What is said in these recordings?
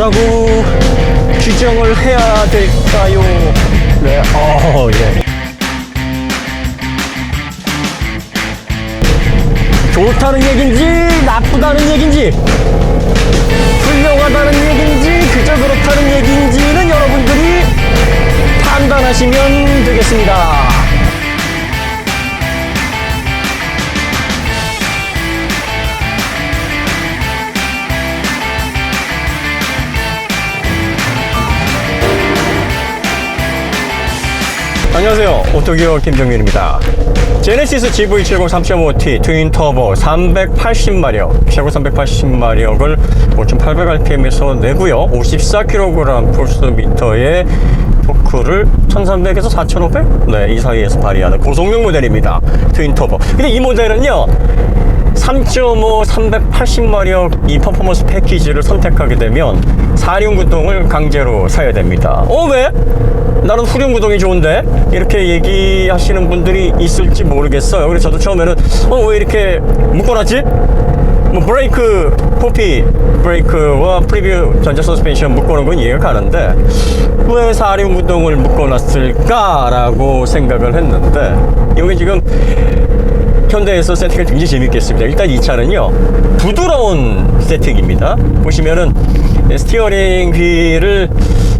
뭐라고 규정을 해야 될까요? 네, 예. 좋다는 얘긴지 나쁘다는 얘긴지 훌륭하다는 얘긴지 그저 그렇다는 얘긴지는 여러분들이 판단하시면 되겠습니다. 안녕하세요. 오토기어 김정민입니다. 제네시스 GV70 3.5T 트윈터보 380마력, 최고 380마력을 5800rpm에서 내고요. 54kg 포스미터의 토크를 1300에서 4500? 네, 이 사이에서 발휘하는 고속력 모델입니다. 트윈터보. 근데 이 모델은요, 3.5 380마력 이 퍼포먼스 패키지를 선택하게 되면 4륜구동을 강제로 사야 됩니다. 왜? 나는 후륜구동이 좋은데? 이렇게 얘기하시는 분들이 있을지 모르겠어요. 그래서 저도 처음에는 왜 이렇게 묶어놨지? 뭐 브레이크, 포피 브레이크와 프리뷰 전자 서스펜션 묶어놓은 건 이해가 가는데 왜 4륜구동을 묶어놨을까라고 생각을 했는데, 여기 지금 현대에서 세팅을 굉장히 재밌게 했습니다. 일단 이 차는요, 부드러운 세팅입니다. 보시면은 스티어링 휠을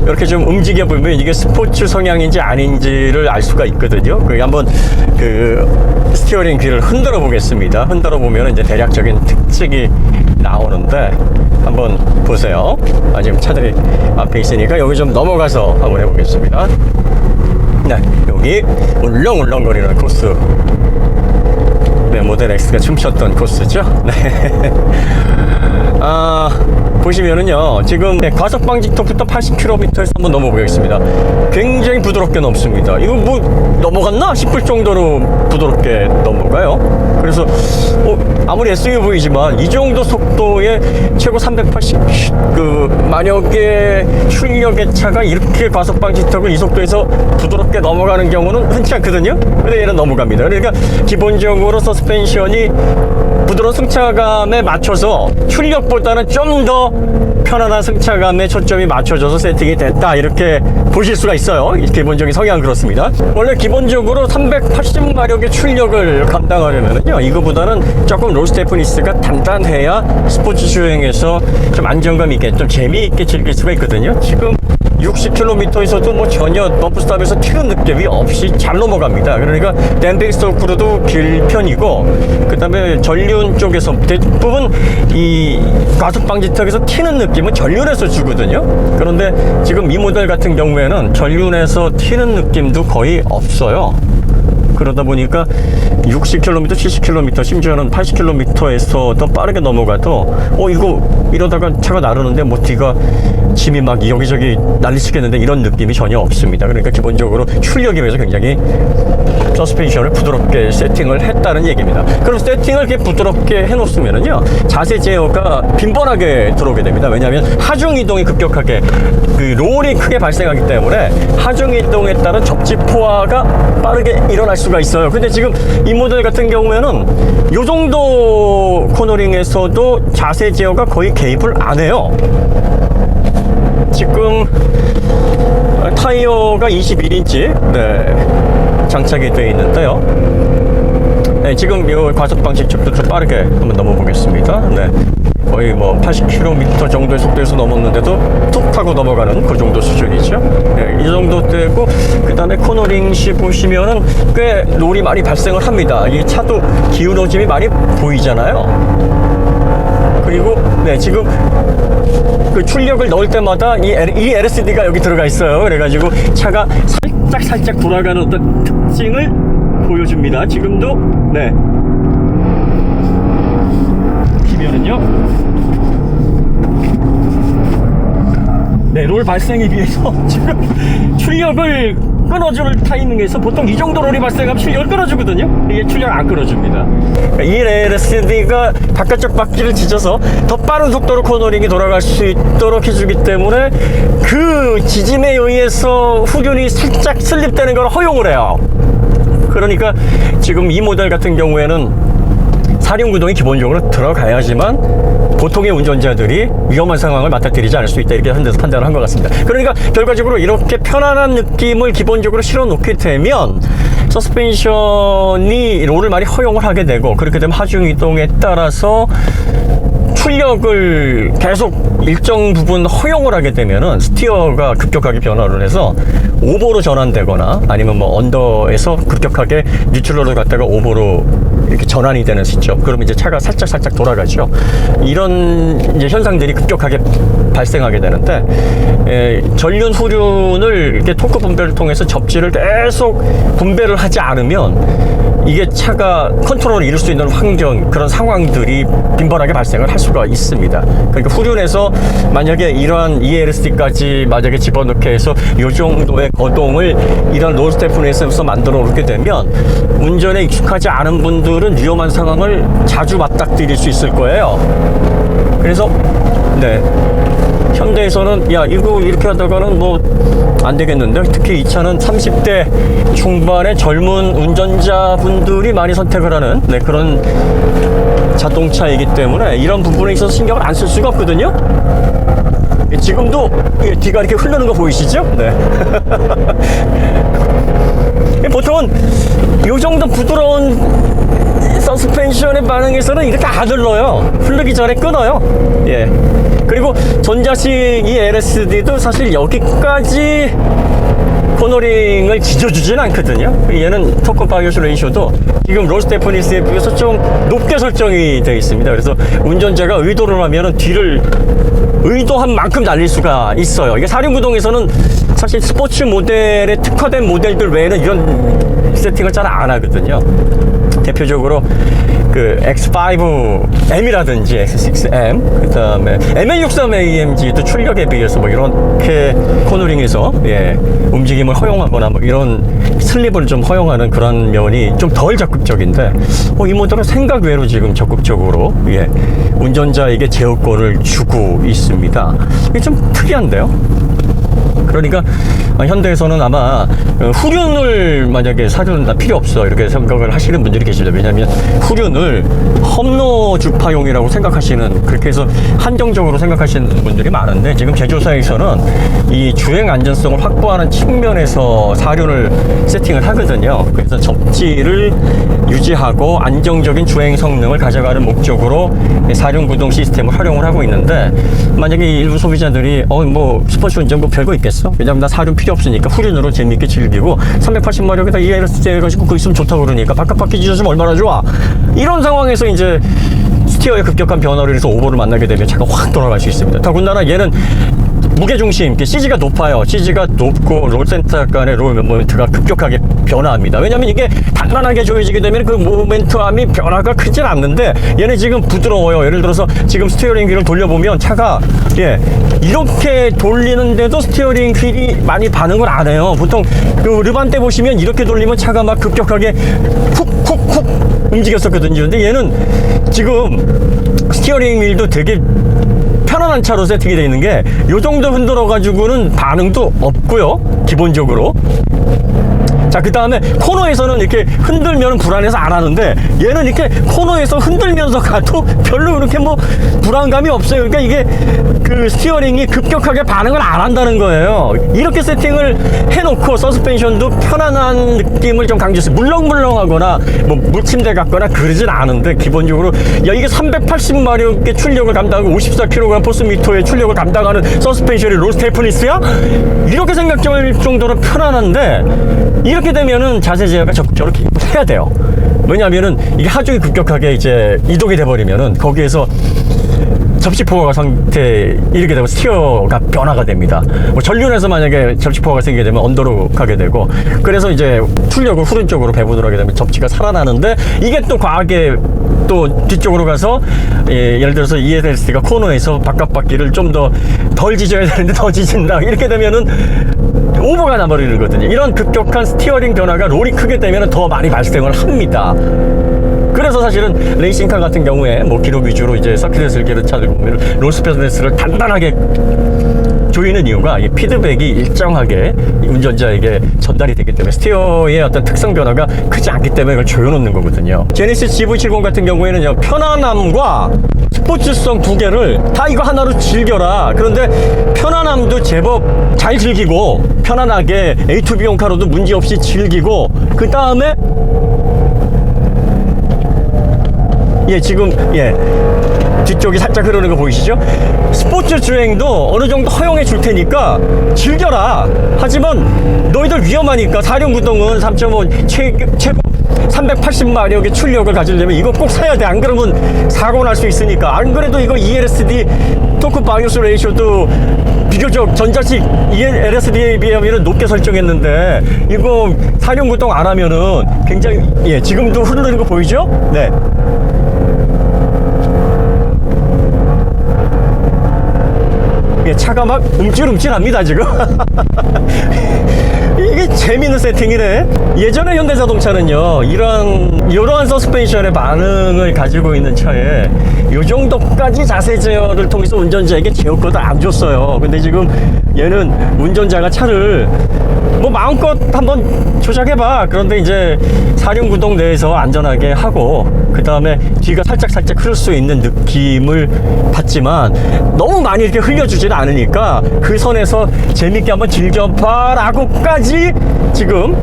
이렇게 좀 움직여 보면 이게 스포츠 성향인지 아닌지를 알 수가 있거든요. 한번 스티어링 휠을 흔들어 보겠습니다. 흔들어 보면 이제 대략적인 특징이 나오는데 한번 보세요. 지금 차들이 앞에 있으니까 여기 좀 넘어가서 한번 해보겠습니다. 네, 여기 울렁울렁거리는 코스. 네, 모델 X가 춤췄던 코스죠. 네. 보시면은요, 지금 과속 방지턱부터 80km에서 한번 넘어보겠습니다. 굉장히 부드럽게 넘습니다. 이거 뭐 넘어갔나 싶을 정도로 부드럽게 넘어가요. 그래서 아무리 SUV이지만 이 정도 속도의 최고 380 마력의 출력의 차가 이렇게 과속 방지턱을 이 속도에서 부드럽게 넘어가는 경우는 흔치 않거든요. 근데 얘는 넘어갑니다. 그러니까 기본적으로 서스펜션이 부드러운 승차감에 맞춰서 출력보다는 좀 더 편안한 승차감에 초점이 맞춰져서 세팅이 됐다, 이렇게 보실 수가 있어요. 기본적인 성향은 그렇습니다. 원래 기본적으로 380마력의 출력을 감당하려면요, 이거보다는 조금 롤 스테프니스가 단단해야 스포츠 주행에서 좀 안정감 있게 좀 재미있게 즐길 수가 있거든요. 지금 60km에서도 뭐 전혀 범프스탑에서 튀는 느낌이 없이 잘 넘어갑니다. 그러니까 댐핑 스토크로도 길 편이고, 그 다음에 전륜 쪽에서 대부분 이 과속 방지턱에서 튀는 느낌은 전륜에서 주거든요. 그런데 지금 이 모델 같은 경우에는 전륜에서 튀는 느낌도 거의 없어요. 그러다 보니까 60km, 70km, 심지어는 80km에서 더 빠르게 넘어가도 이거 이러다가 차가 나르는데 뭐 뒤가 짐이 막 여기저기 난리치겠는데 이런 느낌이 전혀 없습니다. 그러니까 기본적으로 출력에 비해서 굉장히 서스펜션을 부드럽게 세팅을 했다는 얘기입니다. 그럼 세팅을 이렇게 부드럽게 해놓으면은요, 자세 제어가 빈번하게 들어오게 됩니다. 왜냐하면 하중 이동이 급격하게 롤이 크게 발생하기 때문에 하중 이동에 따른 접지 포화가 빠르게 일어날 수가 있어요. 근데 지금 이 모델 같은 경우에는 요 정도 코너링에서도 자세 제어가 거의 개입을 안 해요. 지금 타이어가 21인치 장착이 되어 있는데요. 네, 지금 이 과속 방지턱도 좀 빠르게 한번 넘어보겠습니다. 네, 거의 뭐 80km 정도의 속도에서 넘었는데도 툭 하고 넘어가는 그 정도 수준이죠. 네, 이 정도 되고, 그 다음에 코너링시 보시면은 꽤 롤이 많이 발생을 합니다. 이 차도 기울어짐이 많이 보이잖아요. 그리고 지금 출력을 넣을 때마다 이 LCD가 여기 들어가 있어요. 그래가지고 차가 살짝 돌아가는 어떤 특징을 보여줍니다. 지금도 보시면은요, 롤 발생에 비해서 지금 출력을 끊어줄 타이밍에서 보통 이 정도 롤이 발생하면 출력을 끊어주거든요. 이게 출력을 안 끊어줍니다. 이 LCD가 바깥쪽 바퀴를 지져서 더 빠른 속도로 코너링이 돌아갈 수 있도록 해주기 때문에 그 지짐에 의해서 후륜이 살짝 슬립되는 걸 허용을 해요. 그러니까 지금 이 모델 같은 경우에는 4륜 구동이 기본적으로 들어가야지만 보통의 운전자들이 위험한 상황을 맞닥뜨리지 않을 수 있다, 이렇게 현대에서 판단을 한 것 같습니다. 그러니까 결과적으로 이렇게 편안한 느낌을 기본적으로 실어 놓게 되면 서스펜션이 롤을 많이 허용을 하게 되고, 그렇게 되면 하중 이동에 따라서 출력을 계속 일정 부분 허용을 하게 되면은 스티어가 급격하게 변화를 해서 오버로 전환되거나 아니면 뭐 언더에서 급격하게 뉴트럴로 갔다가 오버로 이렇게 전환이 되는 시점, 그러면 이제 차가 살짝 돌아가죠. 이런 이제 현상들이 급격하게 발생하게 되는데, 전륜 후륜을 이렇게 토크 분배를 통해서 접지를 계속 분배를 하지 않으면 이게 차가 컨트롤을 잃을 수 있는 환경, 그런 상황들이 빈번하게 발생을 할 수가 있습니다. 그러니까 후륜에서 만약에 이러한 ELSD까지 만약에 집어넣게 해서 이 정도의 거동을 이런 롤 스테프니에서 만들어 놓게 되면 운전에 익숙하지 않은 분들은 위험한 상황을 자주 맞닥뜨릴 수 있을 거예요. 그래서 네, 현대에서는 야, 이거 이렇게 하다가는 뭐 안 되겠는데, 특히 이 차는 30대 중반의 젊은 운전자분들이 많이 선택을 하는 그런 자동차이기 때문에 이런 부분에 있어서 신경을 안 쓸 수가 없거든요. 지금도 뒤가 이렇게 흐르는 거 보이시죠? 네. 보통은 이 정도 부드러운 서스펜션의 반응에서는 이렇게 안 흘러요. 흐르기 전에 끊어요. 예. 그리고 전자식 이 LSD도 사실 여기까지 코너링을 지져주진 않거든요. 얘는 토크 바이오스 레이쇼도 지금 롤 스테프니스에 비해서 좀 높게 설정이 되어 있습니다. 그래서 운전자가 의도를 하면은 뒤를 의도한 만큼 날릴 수가 있어요. 이게 사륜구동에서는 사실 스포츠 모델에 특화된 모델들 외에는 이런 세팅을 잘 안 하거든요. 대표적으로 그 X5M이라든지 X6M, 그 다음에 ML63AMG도 출력에 비해서 뭐 이렇게 코너링에서 움직임을 허용하거나 뭐 이런 슬립을 좀 허용하는 그런 면이 좀 덜 적극적인데, 이 모델은 생각 외로 지금 적극적으로 운전자에게 제어권을 주고 있습니다. 이게 좀 특이한데요. 그러니까 현대에서는 아마 후륜을 만약에 사륜은 다 필요 없어 이렇게 생각을 하시는 분들이 계십니다. 왜냐하면 후륜을 험로 주파용이라고 생각하시는, 그렇게 해서 한정적으로 생각하시는 분들이 많은데, 지금 제조사에서는 이 주행 안전성을 확보하는 측면에서 사륜을 세팅을 하거든요. 그래서 접지를 유지하고 안정적인 주행 성능을 가져가는 목적으로 사륜 구동 시스템을 활용을 하고 있는데, 만약에 일부 소비자들이 뭐 스포츠 운전 뭐 별거 있겠어? 왜냐면 나 사륜 필요 없으니까 후륜으로 재밌게 즐기고 380마력에다 ELS 해가지고 그거 있으면 좋다고 그러니까 바깥 바퀴 찢어주면 얼마나 좋아? 이런 상황에서 이제 스티어의 급격한 변화로 인해서 오버를 만나게 되면 차가 확 돌아갈 수 있습니다. 더군다나 얘는 무게중심, CG가 높아요. CG가 높고 롤센터 간의 롤 모멘트가 급격하게 변화합니다. 왜냐면 이게 단단하게 조여지게 되면 그 모멘트함이 변화가 크진 않는데, 얘는 지금 부드러워요. 예를 들어서 지금 스티어링 휠을 돌려보면 차가 이렇게 돌리는데도 스티어링 휠이 많이 반응을 안 해요. 보통 그 르반 때 보시면 이렇게 돌리면 차가 막 급격하게 훅 움직였었거든요. 근데 얘는 지금 스티어링 휠도 되게 편안한 차로 세팅이 되어 있는 게, 요 정도 흔들어 가지고는 반응도 없고요, 기본적으로. 자, 그 다음에 코너에서는 이렇게 흔들면 불안해서 안 하는데, 얘는 이렇게 코너에서 흔들면서 가도 별로 그렇게 뭐 불안감이 없어요. 그러니까 이게 그 스티어링이 급격하게 반응을 안 한다는 거예요. 이렇게 세팅을 해놓고 서스펜션도 편안한 느낌을 좀 강조했어요. 물렁물렁하거나 뭐 물침대 같거나 그러진 않은데, 기본적으로 야, 이게 380마력의 출력을 감당하고 54kg/미터의 출력을 감당하는 서스펜션이 롤 스테프니스야? 이렇게 생각될 정도로 편안한데, 이렇게 되면은 자세 제어가 적극적으로 해야 돼요. 왜냐하면은 이게 하중이 급격하게 이제 이동이 돼버리면은 거기에서 접시 포화가 상태 이렇게 되면 스티어가 변화가 됩니다. 뭐 전륜에서 만약에 접시 포화가 생기게 되면 언더로 가게 되고, 그래서 이제 출력을 후륜 쪽으로 배분을 하게 되면 접지가 살아나는데, 이게 또 과하게 또 뒤쪽으로 가서 예를 들어서 ELS가 코너에서 바깥 바퀴를 좀 덜 지져야 되는데 더 지진다, 이렇게 되면은 오버가 나버리는 거거든요. 이런 급격한 스티어링 변화가 롤이 크게 되면 더 많이 발생을 합니다. 그래서 사실은 레이싱카 같은 경우에 뭐 기록 위주로 이제 서킷을 즐기는 차들 보면 롤 스페이스를 단단하게 조이는 이유가 이 피드백이 일정하게 운전자에게 전달이 되기 때문에 스티어의 어떤 특성 변화가 크지 않기 때문에 이걸 조여놓는 거거든요. 제네시스 GV70 같은 경우에는 편안함과 스포츠성 두 개를 다 이거 하나로 즐겨라. 그런데 편안함도 제법 잘 즐기고 편안하게 A2B용 카로도 문제없이 즐기고 그 다음에 지금 뒤쪽이 살짝 흐르는 거 보이시죠? 스포츠 주행도 어느 정도 허용해 줄 테니까 즐겨라. 하지만 너희들 위험하니까 사륜구동은 3.5 최고 380마력의 출력을 가지려면 이거 꼭 사야 돼. 안 그러면 사고 날 수 있으니까. 안 그래도 이거 ELSD 토크 바이오스 레이쇼도 비교적 전자식 LSD에 비하면 높게 설정했는데 이거 사륜구동 안 하면은 굉장히 지금도 흐르는 거 보이죠? 네. 차가 막 움찔움찔합니다 지금. 이게 재밌는 세팅이네. 예전에 현대자동차는요 이러한 서스펜션의 반응을 가지고 있는 차에 이 정도까지 자세 제어를 통해서 운전자에게 제어권을 안 줬어요. 근데 지금 얘는 운전자가 차를 뭐 마음껏 한번 조작해봐. 그런데 이제 사륜구동 내에서 안전하게 하고 그 다음에 뒤가 살짝 흐를 수 있는 느낌을 받지만 너무 많이 이렇게 흘려주지는 않으니까 그 선에서 재밌게 한번 즐겨봐 라고까지 지금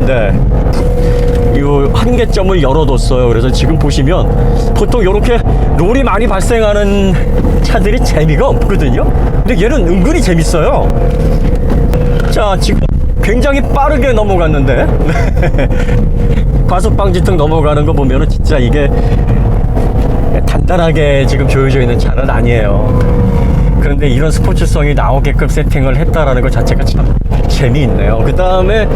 이 한계점을 열어뒀어요. 그래서 지금 보시면 보통 이렇게 롤이 많이 발생하는 차들이 재미가 없거든요. 근데 얘는 은근히 재밌어요. 자, 지금 굉장히 빠르게 넘어갔는데 과속방지턱 넘어가는 거 보면은 진짜 이게 단단하게 지금 조여져 있는 차는 아니에요. 그런데 이런 스포츠성이 나오게끔 세팅을 했다라는 것 자체가 참 재미있네요. 그 다음에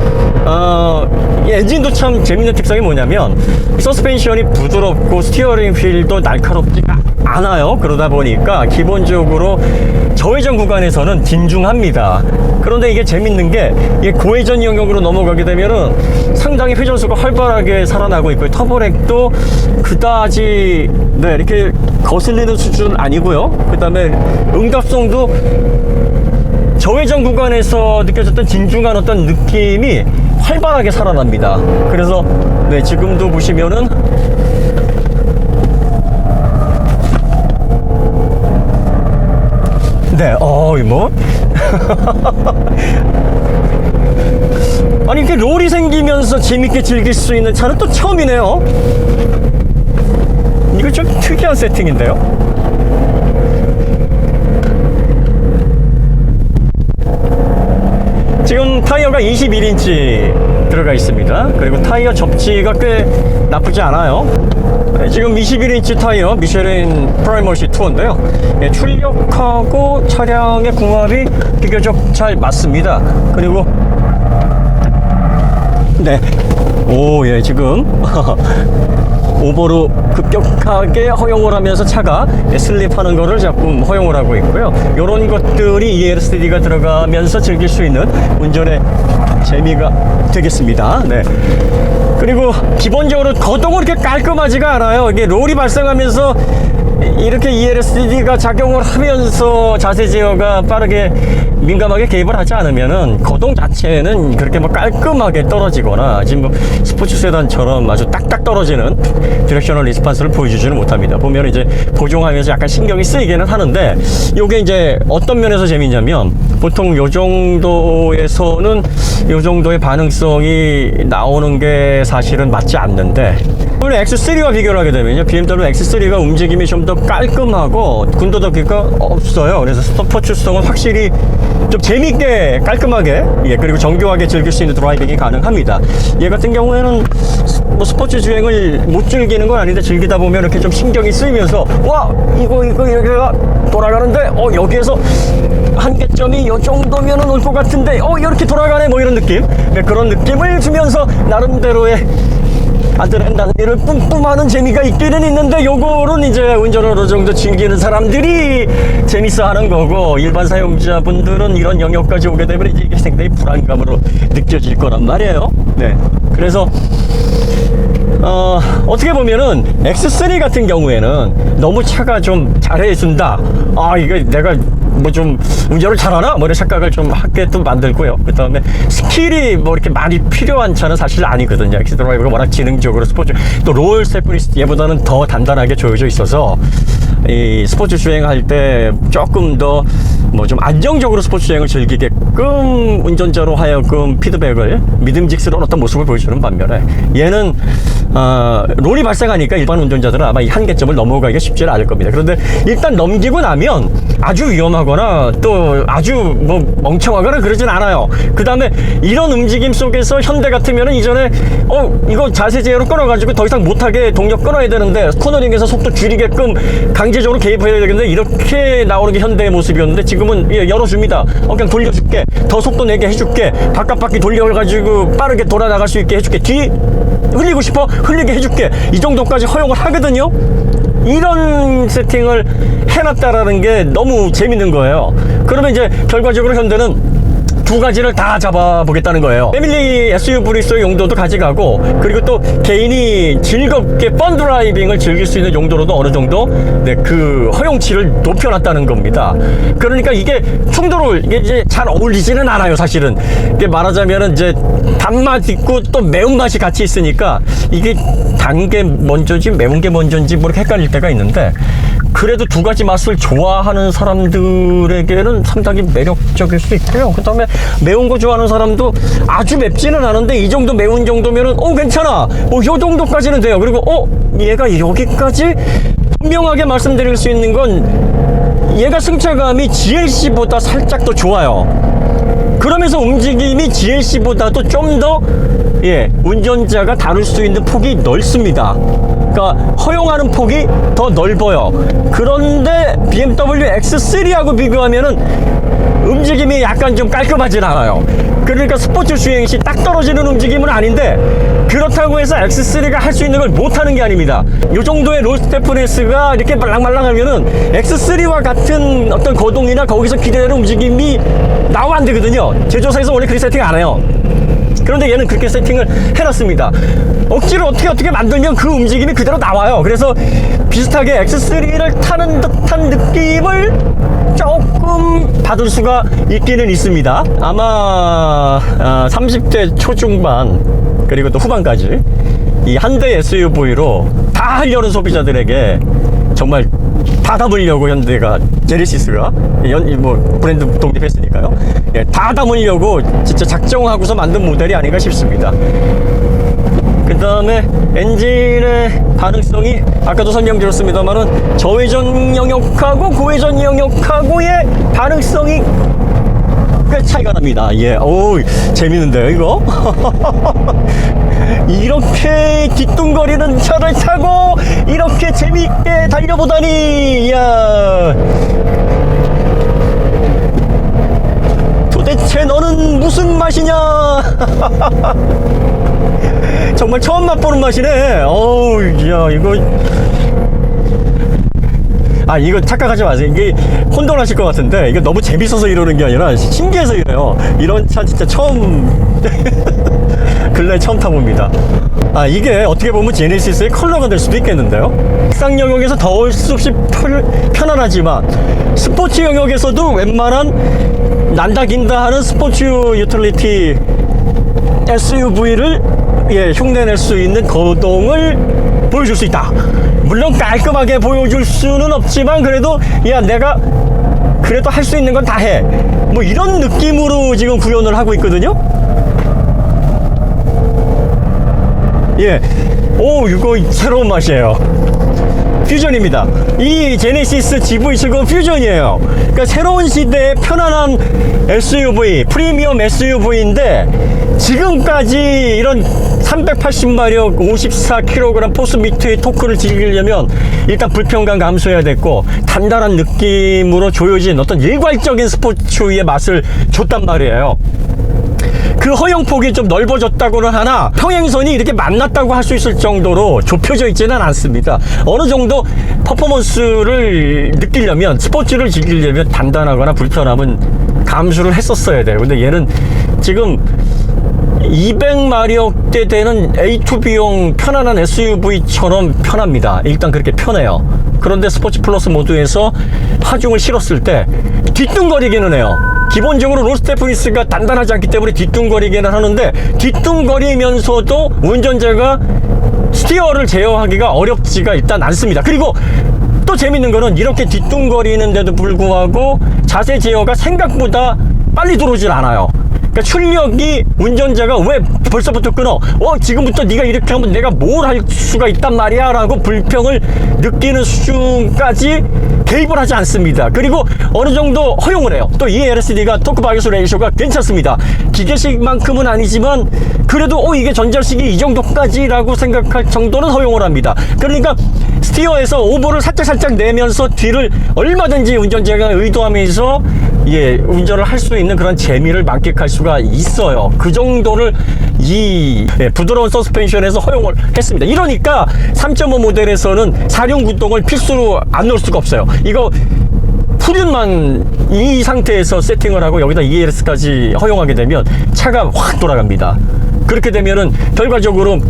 이 엔진도 참 재밌는 특성이 뭐냐면 서스펜션이 부드럽고 스티어링 휠도 날카롭지가 않아요. 그러다 보니까 기본적으로 저회전 구간에서는 딘중합니다. 그런데 이게 재밌는 게 고회전 영역으로 넘어가게 되면은 상당히 회전수가 활발하게 살아나고 있고요. 터보렉도 그다지 이렇게 거슬리는 수준은 아니고요. 그 다음에 응답성도 저회전 구간에서 느껴졌던 진중한 어떤 느낌이 활발하게 살아납니다. 그래서 지금도 보시면은 아니 이렇게 롤이 생기면서 재밌게 즐길 수 있는 차는 또 처음이네요. 이거 좀 특이한 세팅인데요. 지금 타이어가 21인치 들어가 있습니다. 그리고 타이어 접지가 꽤 나쁘지 않아요. 지금 21인치 타이어 미쉐린 프라이머시 투어인데요. 출력하고 차량의 궁합이 비교적 잘 맞습니다. 그리고 지금 오버로 급격하게 허용을 하면서 차가 슬립하는 거를 조금 허용을 하고 있고요. 이런 것들이 ELSD가 들어가면서 즐길 수 있는 운전의 재미가 되겠습니다. 그리고 기본적으로 거동은 그렇게 깔끔하지가 않아요. 이게 롤이 발생하면서 이렇게 ELSD가 작용을 하면서 자세 제어가 빠르게 민감하게 개입을 하지 않으면은 거동 자체는 그렇게 깔끔하게 떨어지거나 지금 스포츠 세단처럼 아주 딱딱 떨어지는 디렉셔널 리스판스를 보여주지는 못합니다. 보면 이제 보정하면서 약간 신경이 쓰이기는 하는데 요게 이제 어떤 면에서 재미냐면 보통 요 정도에서는 요 정도의 반응성이 나오는 게 사실은 맞지 않는데 원래 X3와 비교를 하게 되면요, BMW X3가 움직임이 좀 더 깔끔하고 군더더기가 없어요. 그래서 스포츠성은 확실히 좀 재밌게 깔끔하게 그리고 정교하게 즐길 수 있는 드라이빙이 가능합니다. 얘 같은 경우에는 뭐 스포츠 주행을 못 즐기는 건 아닌데 즐기다 보면 이렇게 좀 신경이 쓰이면서 이거 여기가 돌아가는데 여기에서 한계점이 요 정도면은 올 것 같은데 이렇게 돌아가네 뭐 이런 느낌, 그런 느낌을 주면서 나름대로의 아드레날린을 뿜뿜하는 재미가 있기는 있는데 요거는 이제 운전을 어느 정도 즐기는 사람들이 재밌어 하는 거고 일반 사용자분들은 이런 영역까지 오게 되면 이게 상당히 불안감으로 느껴질 거란 말이에요. 그래서 어떻게 보면은 X3 같은 경우에는 너무 차가 좀 잘해준다. 아, 이거 내가 뭐 좀 운전을 잘하나? 뭐 이런 착각을 좀 하게 또 만들고요. 그 다음에 스킬이 뭐 이렇게 많이 필요한 차는 사실 아니거든요. 엑스드라이브가 워낙 지능적으로 스포츠, 또 롤 스테프니스 얘보다는 더 단단하게 조여져 있어서 이 스포츠 주행할 때 조금 더 뭐 좀 안정적으로 스포츠 주행을 즐기게끔 운전자로 하여금 피드백을 믿음직스러운 어떤 모습을 보여주는 반면에 얘는 롤이 발생하니까 일반 운전자들은 아마 이 한계점을 넘어가기가 쉽지 않을 겁니다. 그런데 일단 넘기고 나면 아주 위험하거나 또 아주 뭐 멍청하거나 그러진 않아요. 그 다음에 이런 움직임 속에서 현대 같으면은 이전에 이거 자세 제어로 끊어가지고 더 이상 못하게 동력 끊어야 되는데 코너링에서 속도 줄이게끔 강제적으로 개입해야 되는데 이렇게 나오는 게 현대의 모습이었는데 지금은 열어줍니다. 그냥 돌려줄게, 더 속도 내게 해줄게, 바깥바퀴 돌려가지고 빠르게 돌아 나갈 수 있게 해줄게, 뒤 흘리고 싶어 흘리게 해줄게, 이 정도까지 허용을 하거든요. 이런 세팅을 해놨다라는 게 너무 재밌는 거예요. 그러면 이제 결과적으로 현대는 두 가지를 다 잡아보겠다는 거예요. 패밀리 SUV로서의 용도도 가져가고, 그리고 또 개인이 즐겁게 펀 드라이빙을 즐길 수 있는 용도로도 어느 정도 그 허용치를 높여놨다는 겁니다. 그러니까 이게 충돌을 이게 이제 잘 어울리지는 않아요, 사실은. 이게 말하자면은 이제 단맛 있고 또 매운맛이 같이 있으니까 이게 단 게 먼저지 매운 게 먼저인지 뭐 이렇게 헷갈릴 때가 있는데, 그래도 두 가지 맛을 좋아하는 사람들에게는 상당히 매력적일 수 있고요. 그 다음에 매운 거 좋아하는 사람도 아주 맵지는 않은데 이 정도 매운 정도면은 괜찮아, 요 정도까지는 돼요. 그리고 얘가 여기까지 분명하게 말씀드릴 수 있는 건 얘가 승차감이 GLC보다 살짝 더 좋아요. 그러면서 움직임이 GLC보다도 좀 더 운전자가 다룰 수 있는 폭이 넓습니다. 그러니까 허용하는 폭이 더 넓어요. 그런데 BMW X3하고 비교하면은 움직임이 약간 좀 깔끔하진 않아요. 그러니까 스포츠 주행 시 딱 떨어지는 움직임은 아닌데, 그렇다고 해서 X3가 할 수 있는 걸 못하는 게 아닙니다. 이 정도의 롤 스테프네스가 이렇게 말랑말랑하면은 X3와 같은 어떤 거동이나 거기서 기대되는 움직임이 나오면 안 되거든요. 제조사에서 원래 그렇게 세팅 안 해요. 그런데 얘는 그렇게 세팅을 해놨습니다. 억지로 어떻게 만들면 그 움직임이 그대로 나와요. 그래서 비슷하게 X3를 타는 듯한 느낌을 조금 받을 수가 있기는 있습니다. 아마 30대 초중반 그리고 또 후반까지 이 한 대 SUV로 다 하려는 소비자들에게 정말 다 담으려고 현대가 제네시스가 뭐 브랜드 독립했으니까요. 다 담으려고 진짜 작정하고서 만든 모델이 아닌가 싶습니다. 그 다음에 엔진의 반응성이 아까도 설명드렸습니다만은 저회전 영역하고 고회전 영역하고의 반응성이 꽤 차이가 납니다. 재밌는데요 이거? 이렇게 뒤뚱거리는 차를 타고 이렇게 재미있게 달려보다니, 이야, 도대체 너는 무슨 맛이냐? 정말 처음 맛보는 맛이네. 야, 이거 착각하지 마세요. 이게 혼돈하실 것 같은데, 이게 너무 재밌어서 이러는 게 아니라 신기해서 이래요. 이런 차 진짜 근래 처음 타봅니다. 이게 어떻게 보면 제네시스의 컬러가 될 수도 있겠는데요. 일상 영역에서 더울 수 없이 편안하지만 스포츠 영역에서도 웬만한 난다긴다 하는 스포츠 유틸리티 SUV를 흉내낼 수 있는 거동을 보여줄 수 있다. 물론 깔끔하게 보여줄 수는 없지만 그래도 내가 그래도 할 수 있는 건 다 해, 뭐 이런 느낌으로 지금 구현을 하고 있거든요. 이거 새로운 맛이에요. 퓨전입니다. 이 제네시스 GV70 퓨전이에요. 그러니까 새로운 시대의 편안한 SUV, 프리미엄 SUV인데 지금까지 이런 380마력 54kg 포스 미터의 토크를 즐기려면 일단 불편감 감소해야 됐고, 단단한 느낌으로 조여진 어떤 일괄적인 스포츠의 맛을 줬단 말이에요. 그 허용폭이 좀 넓어졌다고는 하나 평행선이 이렇게 만났다고 할 수 있을 정도로 좁혀져 있지는 않습니다. 어느 정도 퍼포먼스를 느끼려면, 스포츠를 즐기려면 단단하거나 불편함은 감수를 했었어야 돼요. 근데 얘는 지금 200마력대 되는 A2B용 편안한 SUV처럼 편합니다. 일단 그렇게 편해요. 그런데 스포츠 플러스 모드에서 하중을 실었을 때 뒤뚱거리기는 해요. 기본적으로 로스테프니스가 단단하지 않기 때문에 뒤뚱거리기는 하는데, 뒤뚱거리면서도 운전자가 스티어를 제어하기가 어렵지가 일단 않습니다. 그리고 또 재밌는 거는 이렇게 뒤뚱거리는데도 불구하고 자세 제어가 생각보다 빨리 들어오질 않아요. 그러니까 출력이, 운전자가 왜 벌써부터 끊어? 지금부터 네가 이렇게 하면 내가 뭘 할 수가 있단 말이야 라고 불평을 느끼는 수준까지 개입을 하지 않습니다. 그리고 어느 정도 허용을 해요. 또 이 LSD가 토크 바이오스 레이쇼가 괜찮습니다. 기계식만큼은 아니지만 그래도 이게 전자식이 이 정도까지라고 생각할 정도는 허용을 합니다. 그러니까 스티어에서 오버를 살짝 내면서 뒤를 얼마든지 운전자가 의도하면서 운전을 할 수 있는 그런 재미를 만끽할 수가 있어요. 그 정도를 이 부드러운 서스펜션에서 허용을 했습니다. 이러니까 3.5 모델에서는 사륜 구동을 필수로 안 넣을 수가 없어요. 이거 후륜만 이 상태에서 세팅을 하고 여기다 ELS까지 허용하게 되면 차가 확 돌아갑니다. 그렇게 되면은 결과적으로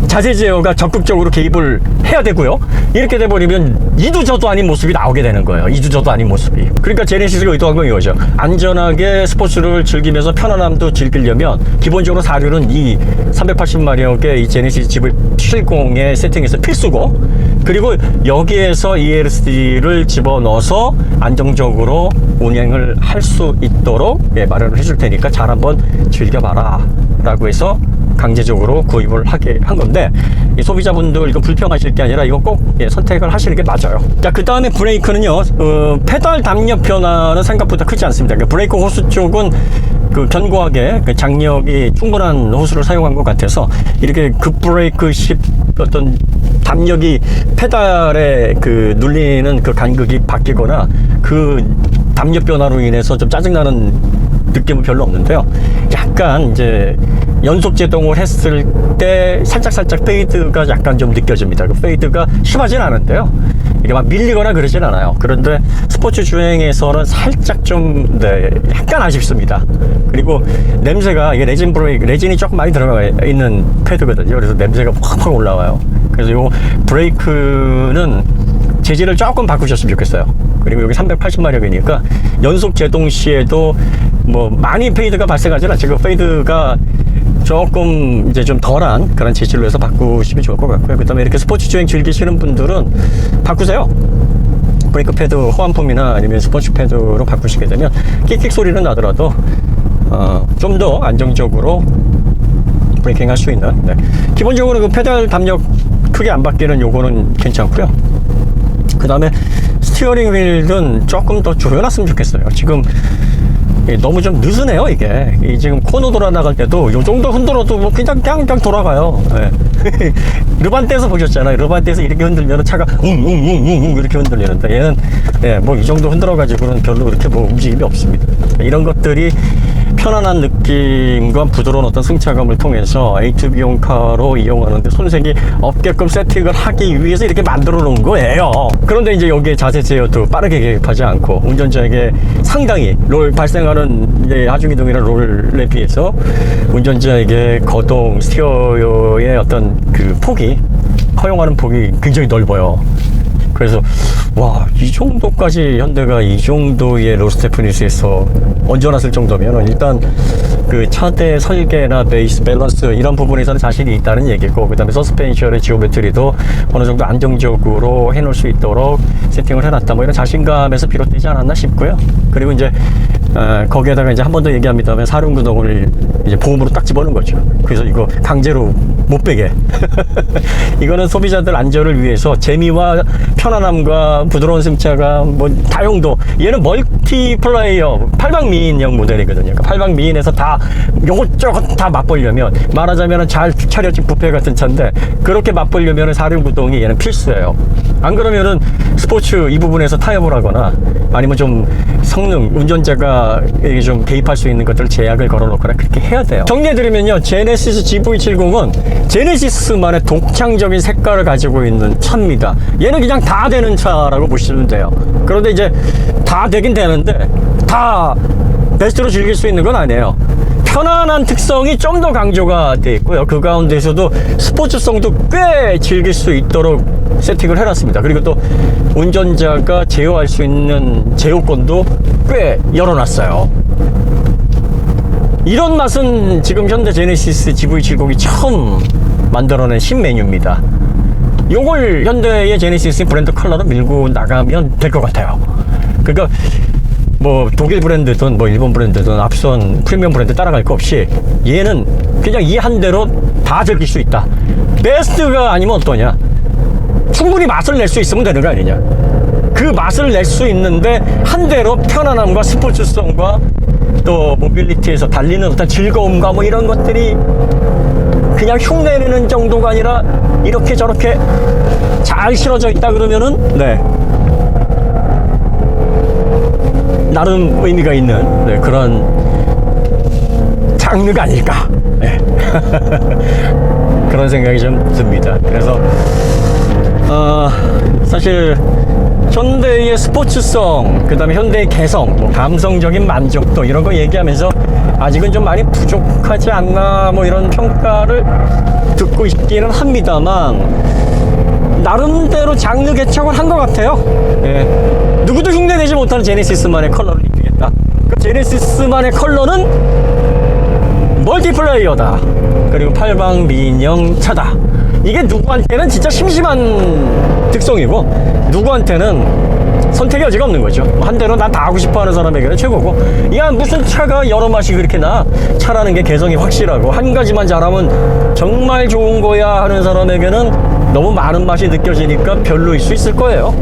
자세 제어가 적극적으로 개입을 해야 되고요. 이렇게 돼버리면 이두저도 아닌 모습이 나오게 되는 거예요. 이두저도 아닌 모습이. 그러니까 제네시스가 의도한 건 이거죠. 안전하게 스포츠를 즐기면서 편안함도 즐기려면 기본적으로 사륜은 이 380마력의 이 제네시스 GV70의 세팅에서 필수고, 그리고 여기에서 ELSD를 집어넣어서 안정적으로 운행을 할 수 있도록 마련을 해줄 테니까 잘 한번 즐겨봐라 라고 해서 강제적으로 구입을 하게 한 건데, 이 소비자분들 이거 불평하실 게 아니라 이거 꼭 선택을 하시는 게 맞아요. 자, 그 다음에 브레이크는요, 페달 담력 변화는 생각보다 크지 않습니다. 그 브레이크 호스 쪽은 그 견고하게 그 장력이 충분한 호스를 사용한 것 같아서 이렇게 급브레이크식 어떤 담력이 페달에 그 눌리는 그 간극이 바뀌거나 그 담력 변화로 인해서 좀 짜증나는 느낌은 별로 없는데요. 약간 이제 연속 제동을 했을 때 살짝 페이드가 약간 좀 느껴집니다. 그 페이드가 심하진 않은데요. 이게 막 밀리거나 그러진 않아요. 그런데 스포츠 주행에서는 살짝 좀 약간 아쉽습니다. 그리고 냄새가, 이게 레진 브레이크, 레진이 조금 많이 들어가 있는 패드거든요. 그래서 냄새가 확 올라와요. 그래서 이 브레이크는 재질을 조금 바꾸셨으면 좋겠어요. 그리고 여기 380마력이니까 연속 제동 시에도 뭐 많이 페이드가 발생하지 않죠. 그 페이드가 조금 이제 좀 덜한 그런 재질로 해서 바꾸시면 좋을 것 같고요. 그 다음에 이렇게 스포츠 주행 즐기시는 분들은 바꾸세요. 브레이크 패드 호환품이나 아니면 스포츠 패드로 바꾸시게 되면 끽끽 소리는 나더라도 좀 더 안정적으로 브레이킹 할 수 있는, 기본적으로 그 페달 담력 크게 안 바뀌는 요거는 괜찮고요. 그 다음에 스티어링 휠은 조금 더 조여놨으면 좋겠어요. 지금 너무 좀 느슨해요. 이게 지금 코너 돌아 나갈 때도 요 정도 흔들어도 뭐 그냥 돌아가요. 르반떼에서 보셨잖아요. 르반떼에서 이렇게 흔들면 차가 웅웅웅웅 이렇게 흔들리는데, 얘는 뭐 이 정도 흔들어 가지고는 별로 그렇게 뭐 움직임이 없습니다. 이런 것들이 편안한 느낌과 부드러운 어떤 승차감을 통해서 A2B용 카로 이용하는데 손색이 없게끔 세팅을 하기 위해서 이렇게 만들어 놓은 거예요. 그런데 이제 여기에 자세 제어도 빠르게 개입하지 않고 운전자에게 상당히 발생하는 하중이동이나 롤에 비해서 운전자에게 거동 스티어의 어떤 그 폭이, 허용하는 폭이 굉장히 넓어요. 그래서 이 정도까지 현대가 이 정도의 로스테프니스에서 얹어놨을 정도면 일단 그 차대 설계나 베이스 밸런스 이런 부분에서는 자신이 있다는 얘기고, 그 다음에 서스펜션의 지오메트리도 어느 정도 안정적으로 해놓을 수 있도록 세팅을 해놨다, 뭐 이런 자신감에서 비롯되지 않았나 싶고요. 그리고 이제 거기에다가 이제 한 번 더 얘기합니다만 사륜 구동을 이제 보험으로 딱 집어넣은 거죠. 그래서 이거 강제로 못 빼게 이거는 소비자들 안전을 위해서 재미와 편안함과 부드러운 승차감, 뭐 다용도, 얘는 멀티플레이어 8방 미인형 모델이거든요. 그러니까 8방 미인에서 다 요것저것 다 맛보려면, 말하자면 잘 차려진 뷔페 같은 차인데 그렇게 맛보려면 사륜 구동이 얘는 필수예요. 안 그러면은 스포츠 이 부분에서 타협을 하거나 아니면 좀 성능, 운전자가 좀 개입할 수 있는 것들을 제약을 걸어놓거나 그렇게 해야 돼요. 정리해드리면요, 제네시스 GV70은 제네시스만의 독창적인 색깔을 가지고 있는 차입니다. 얘는 그냥 다 되는 차라고 보시면 돼요. 그런데 이제 다 되긴 되는데 다 베스트로 즐길 수 있는 건 아니에요. 편안한 특성이 좀 더 강조가 돼 있고요. 그 가운데서도 스포츠성도 꽤 즐길 수 있도록 세팅을 해놨습니다. 그리고 또 운전자가 제어할 수 있는 제어권도 꽤 열어놨어요. 이런 맛은 지금 현대 제네시스 GV70이 처음 만들어낸 신메뉴입니다. 요걸 현대의 제네시스 브랜드 컬러로 밀고 나가면 될 것 같아요. 그러니까 뭐 독일 브랜드든 뭐 일본 브랜드든 앞선 프리미엄 브랜드 따라갈 거 없이 얘는 그냥 이 한 대로 다 즐길 수 있다. 베스트가 아니면 어떠냐? 충분히 맛을 낼 수 있으면 되는 거 아니냐? 그 맛을 낼 수 있는데 한 대로 편안함과 스포츠성과 또 모빌리티에서 달리는 어떤 즐거움과 뭐 이런 것들이 그냥 흉내내는 정도가 아니라 이렇게 저렇게 잘 실어져 있다 그러면은 네, 나름 의미가 있는 네, 그런 장르가 아닐까 네. 그런 생각이 좀 듭니다. 그래서 사실 현대의 스포츠성, 그 다음에 현대의 개성, 뭐 감성적인 만족도 이런 거 얘기하면서 아직은 좀 많이 부족하지 않나 뭐 이런 평가를 듣고 있기는 합니다만 나름대로 장르 개척을 한 것 같아요. 예. 누구도 흉내내지 못하는 제네시스만의 컬러를 입히겠다. 그 제네시스만의 컬러는 멀티플레이어다. 그리고 팔방민영차다. 이게 누구한테는 진짜 심심한 특성이고 누구한테는 선택의 여지가 없는 거죠. 한 대로 난 다 하고 싶어하는 사람에게는 최고고, 야 무슨 차가 여러 맛이 그렇게 나? 차라는 게 개성이 확실하고 한 가지만 잘하면 정말 좋은 거야 하는 사람에게는 너무 많은 맛이 느껴지니까 별로일 수 있을 거예요.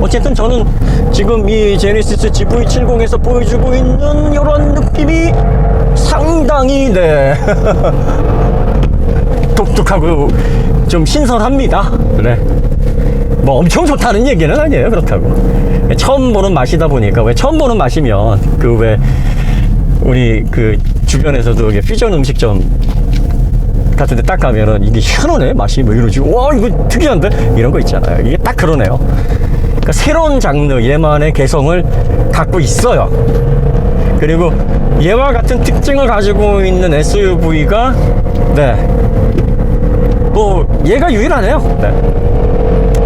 어쨌든 저는 지금 이 제네시스 GV70에서 보여주고 있는 이런 느낌이 상당히 네 독특하고 좀 신선합니다. 네. 뭐 엄청 좋다는 얘기는 아니에요. 그렇다고 처음 보는 맛이다 보니까, 왜 처음 보는 맛이면 그 왜 우리 그 주변에서도 퓨전 음식점 같은데 딱 가면은 이게 희한하네 맛이 뭐 이러지, 와 이거 특이한데 이런 거 있잖아요. 이게 딱 그러네요. 그러니까 새로운 장르, 얘만의 개성을 갖고 있어요. 그리고 얘와 같은 특징을 가지고 있는 SUV가 네, 뭐 얘가 유일하네요. 네.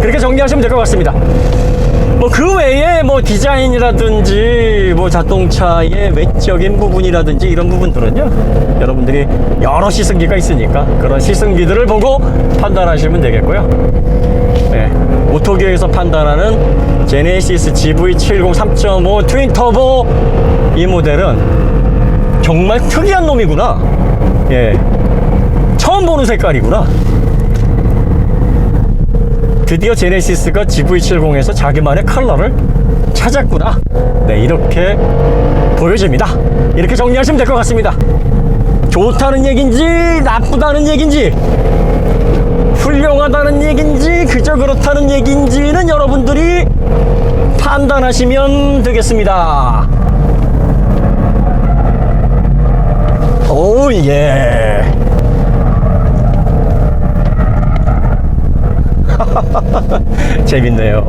그렇게 정리하시면 될 것 같습니다. 뭐 그 외에 뭐 디자인이라든지 뭐 자동차의 외적인 부분이라든지 이런 부분들은요, 여러분들이 여러 시승기가 있으니까 그런 시승기들을 보고 판단하시면 되겠고요. 네, 오토기어에서 판단하는 제네시스 GV70 3.5 트윈 터보 이 모델은 정말 특이한 놈이구나. 예, 처음 보는 색깔이구나. 드디어 제네시스가 GV70에서 자기만의 컬러를 찾았구나. 네, 이렇게 보여집니다. 이렇게 정리하시면 될 것 같습니다. 좋다는 얘긴지 나쁘다는 얘긴지 훌륭하다는 얘긴지 그저 그렇다는 얘긴지는 여러분들이 판단하시면 되겠습니다. 오 예. 재밌네요.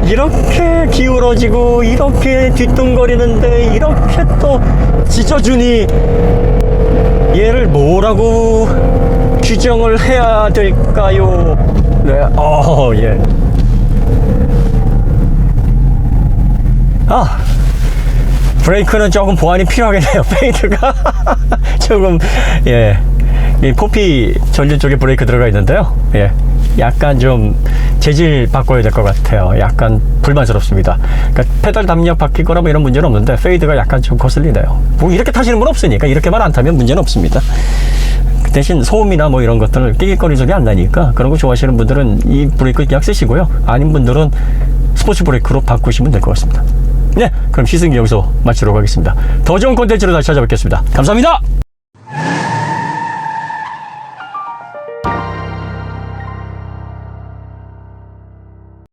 이렇게 기울어지고 이렇게 뒤뚱거리는데 이렇게 또 짖어주니 얘를 뭐라고 규정을 해야 될까요? 네, 예. 브레이크는 조금 보완이 필요하겠네요. 페이드가 조금 예, 이 포피 전륜 쪽에 브레이크 들어가 있는데요. 예, 약간 좀 재질 바꿔야 될 것 같아요. 약간 불만스럽습니다. 그러니까 페달 담력 바뀌거나 뭐 이런 문제는 없는데 페이드가 약간 좀 거슬리네요. 뭐 이렇게 타시는 분 없으니까 이렇게만 안 타면 문제는 없습니다. 그 대신 소음이나 뭐 이런 것들 낄낄거리는 소리 안 나니까 그런 거 좋아하시는 분들은 이 브레이크 그냥 쓰시고요. 아닌 분들은 스포츠 브레이크로 바꾸시면 될 것 같습니다. 네, 그럼 시승기 여기서 마치도록 하겠습니다. 더 좋은 콘텐츠로 다시 찾아뵙겠습니다. 감사합니다.